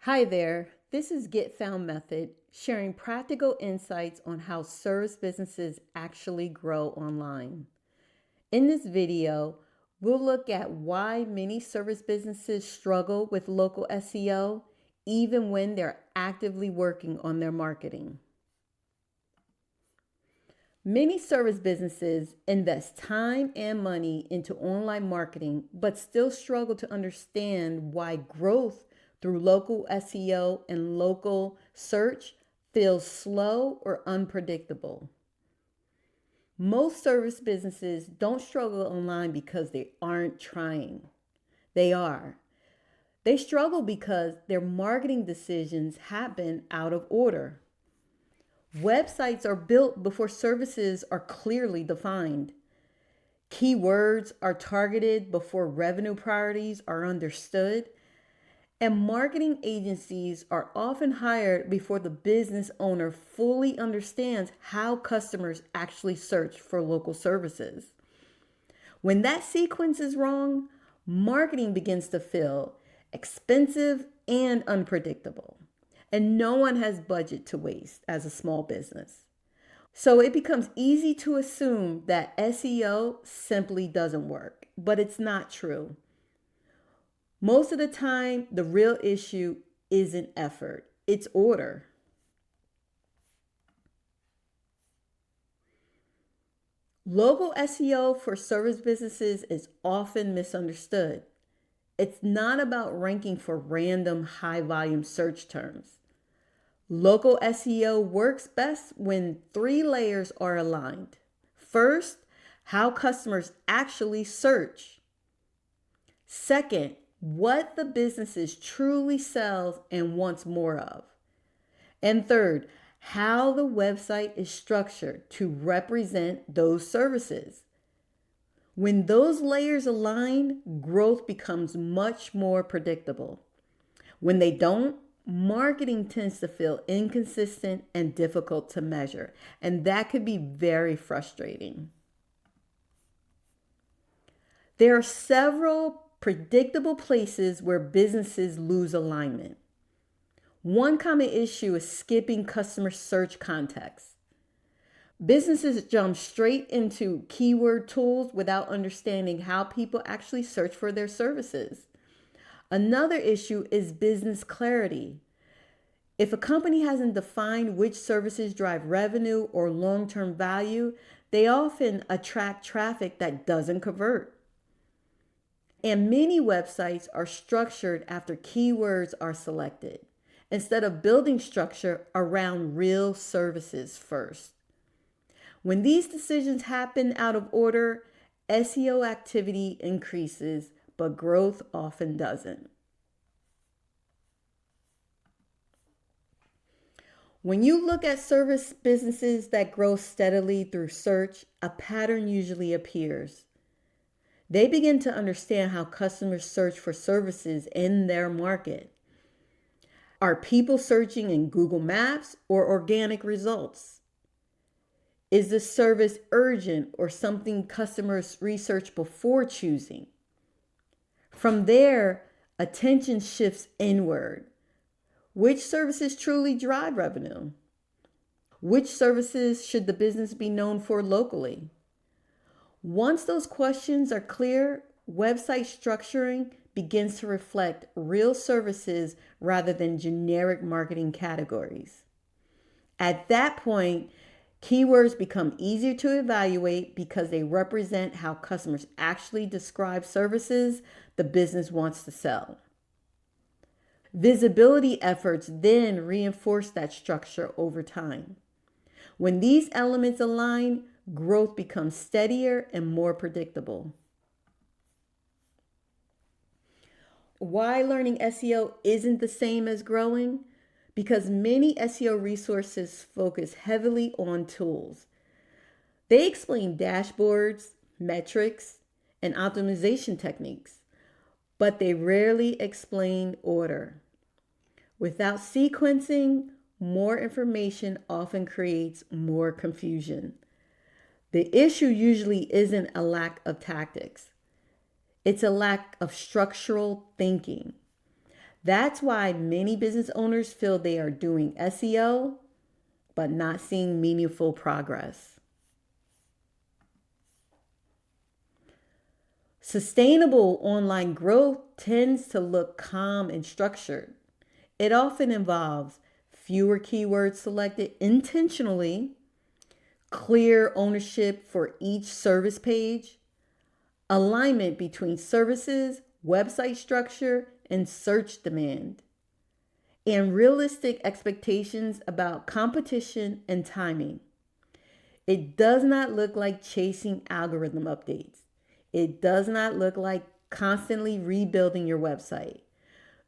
Hi there, this is Get Found Method, sharing practical insights on how service businesses actually grow online. In this video, we'll look at why many service businesses struggle with local SEO, even when they're actively working on their marketing. Many service businesses invest time and money into online marketing, but still struggle to understand why growth through local SEO and local search feels slow or unpredictable. Most service businesses don't struggle online because they aren't trying. They are. They struggle because their marketing decisions happen out of order. Websites are built before services are clearly defined. Keywords are targeted before revenue priorities are understood. And marketing agencies are often hired before the business owner fully understands how customers actually search for local services. When that sequence is wrong, marketing begins to feel expensive and unpredictable. And no one has budget to waste as a small business. So it becomes easy to assume that SEO simply doesn't work, but it's not true. Most of the time, the real issue isn't effort, it's order. Local SEO for service businesses is often misunderstood. It's not about ranking for random high volume search terms. Local SEO works best when three layers are aligned. First, how customers actually search. Second, what the business truly sells and wants more of. And third, how the website is structured to represent those services. When those layers align, growth becomes much more predictable. When they don't, marketing tends to feel inconsistent and difficult to measure, and that could be very frustrating. There are several predictable places where businesses lose alignment. One common issue is skipping customer search context. Businesses jump straight into keyword tools without understanding how people actually search for their services. Another issue is business clarity. If a company hasn't defined which services drive revenue or long-term value, they often attract traffic that doesn't convert. And many websites are structured after keywords are selected, instead of building structure around real services first. When these decisions happen out of order, SEO activity increases, but growth often doesn't. When you look at service businesses that grow steadily through search, a pattern usually appears. They begin to understand how customers search for services in their market. Are people searching in Google Maps or organic results? Is the service urgent or something customers research before choosing? From there, attention shifts inward. Which services truly drive revenue? Which services should the business be known for locally? Once those questions are clear, website structuring begins to reflect real services rather than generic marketing categories. At that point, keywords become easier to evaluate because they represent how customers actually describe services the business wants to sell. Visibility efforts then reinforce that structure over time. When these elements align, growth becomes steadier and more predictable. Why learning SEO isn't the same as growing? Because many SEO resources focus heavily on tools. They explain dashboards, metrics, and optimization techniques, but they rarely explain order. Without sequencing, more information often creates more confusion. The issue usually isn't a lack of tactics. It's a lack of structural thinking. That's why many business owners feel they are doing SEO, but not seeing meaningful progress. Sustainable online growth tends to look calm and structured. It often involves fewer keywords selected intentionally, clear ownership for each service page, alignment between services, website structure, and search demand, and realistic expectations about competition and timing. It does not look like chasing algorithm updates. It does not look like constantly rebuilding your website.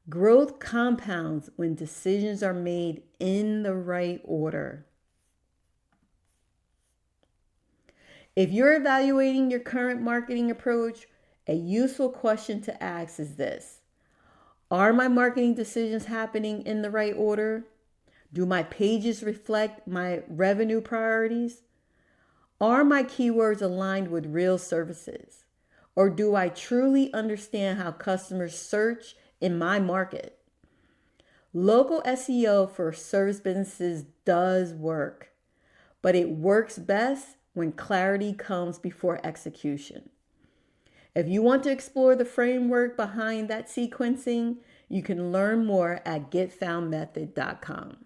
Growth compounds when decisions are made in the right order. If you're evaluating your current marketing approach, a useful question to ask is this: are my marketing decisions happening in the right order? Do my pages reflect my revenue priorities? Are my keywords aligned with real services? Or do I truly understand how customers search in my market? Local SEO for service businesses does work, but it works best when clarity comes before execution. If you want to explore the framework behind that sequencing, you can learn more at getfoundmethod.com.